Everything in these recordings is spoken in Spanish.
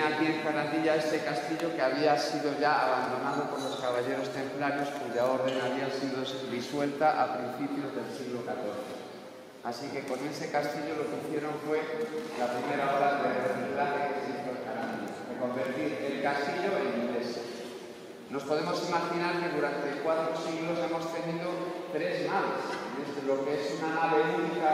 aquí en Jarandilla este castillo que había sido ya abandonado por los caballeros templarios, cuya orden había sido disuelta a principios del siglo XIV. Así que con ese castillo lo que hicieron fue la primera obra de reciclaje que se hizo en Jarandilla, de convertir el castillo en iglesia. Nos podemos imaginar que durante 4 siglos hemos tenido 3 naves, desde lo que es una nave única,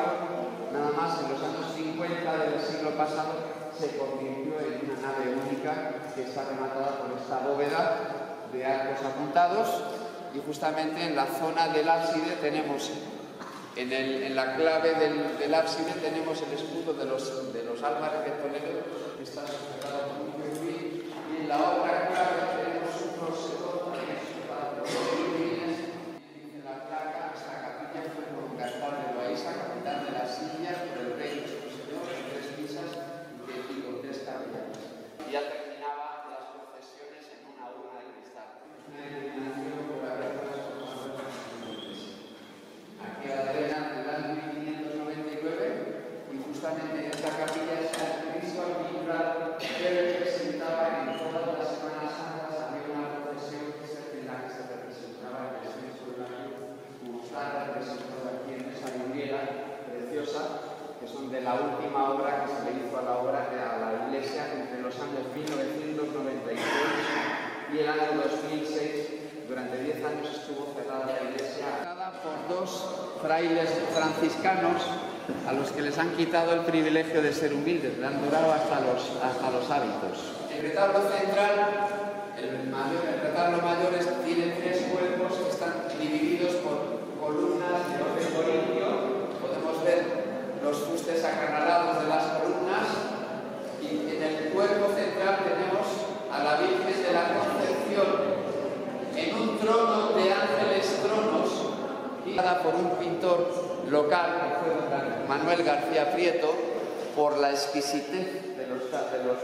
nada más en los años 50 del siglo pasado se convirtió en una nave única que está rematada por esta bóveda de arcos apuntados, y justamente en la zona del ábside tenemos, en la clave del ábside tenemos el escudo de los Álvarez de Toledo, que está sujetado por un querubín, y en la otra clave tenemos un rosetón que es sujetado por querubines. Dice la placa: esta capilla fue con Gaspar de Loaiza, capitán de las Indias, por el rey nuestro señor, en 3 misas y con 3 capellanes. Y ya terminaba las procesiones en una urna de cristal. Una iluminación por la verdad. Aquí a la derecha del año 1599, y justamente en esta capilla está el Cristo alquimbrado que representaba en todas las Semanas Santas. Había una procesión en la que se representaba el descenso del año, como está representado aquí en esa vidriera preciosa, que son de la última obra que se le hizo a la iglesia entre los años 1996 y el año 2006. Durante 10 años estuvo cerrada la iglesia, por 2 frailes franciscanos a los que les han quitado el privilegio de ser humildes, le han durado hasta los hábitos. El retablo central, el retablo mayor, tiene 3 cuerpos que están divididos por columnas de orden corintio. Podemos ver los fustes acanalados de las columnas, y en el cuerpo central tenemos a la Virgen de la Concepción en un trono de ángeles tronos, guiada por un pintor local, que fue don Manuel García Prieto, por la exquisitez de los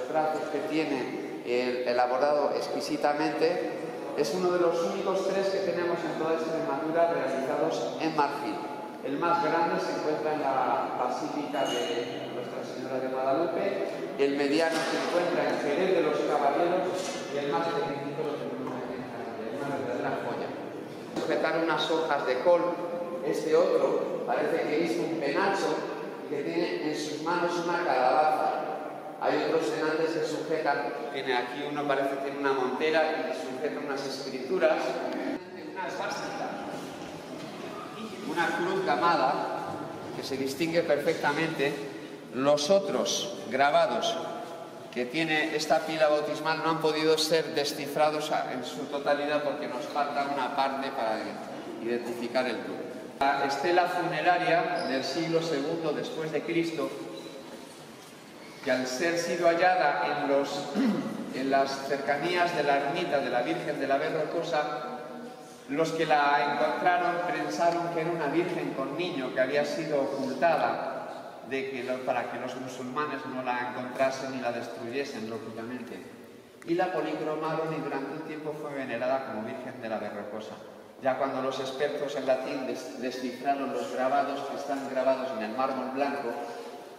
trazos que tiene elaborado exquisitamente. Es uno de los únicos 3 que tenemos en toda Extremadura realizados en marfil. El más grande se encuentra en la Basílica de Nuestra Señora de Guadalupe, el mediano se encuentra en Jerez de los Caballeros, y el más pequeñito lo tenemos aquí en Jarandilla. Una verdadera joya. Sujetar unas hojas de col. Este otro parece que hizo un penacho y que tiene en sus manos una calabaza. Hay otros senantes que sujetan, aquí uno parece que tiene una montera y sujeta unas escrituras, una esvástica, una cruz gamada que se distingue perfectamente. Los otros grabados que tiene esta pila bautismal no han podido ser descifrados en su totalidad porque nos falta una parte para identificar el tubo. La estela funeraria del siglo II después de Cristo, que al ser sido hallada en las cercanías de la ermita de la Virgen de la Berrocosa, los que la encontraron pensaron que era una virgen con niño que había sido ocultada para que los musulmanes no la encontrasen y la destruyesen, lógicamente. Y la policromaron, y durante un tiempo fue venerada como Virgen de la Berrocosa. Ya cuando los expertos en latín descifraron los grabados que están grabados en el mármol blanco,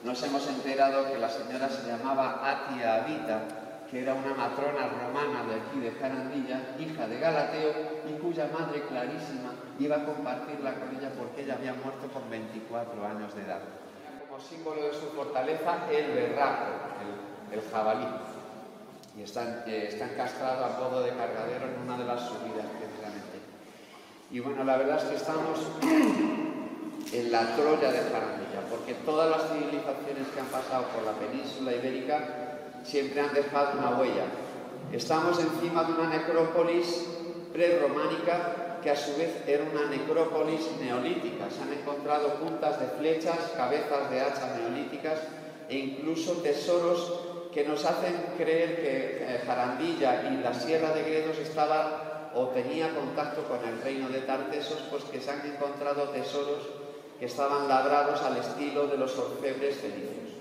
nos hemos enterado que la señora se llamaba Atia Avita, que era una matrona romana de aquí de Jarandilla, hija de Galateo, y cuya madre Clarísima iba a compartirla con ella porque ella había muerto con 24 años de edad. Como símbolo de su fortaleza, el berraco, el jabalí, y está encastrado a modo de cargadero en una de las subidas, precisamente. Y bueno, la verdad es que estamos en la Troya de Jarandilla, porque todas las civilizaciones que han pasado por la península ibérica siempre han dejado una huella. Estamos encima de una necrópolis prerrománica que a su vez era una necrópolis neolítica. Se han encontrado puntas de flechas, cabezas de hachas neolíticas e incluso tesoros que nos hacen creer que Jarandilla y la Sierra de Gredos estaba o tenía contacto con el reino de Tartesos, pues que se han encontrado tesoros que estaban labrados al estilo de los orfebres fenicios.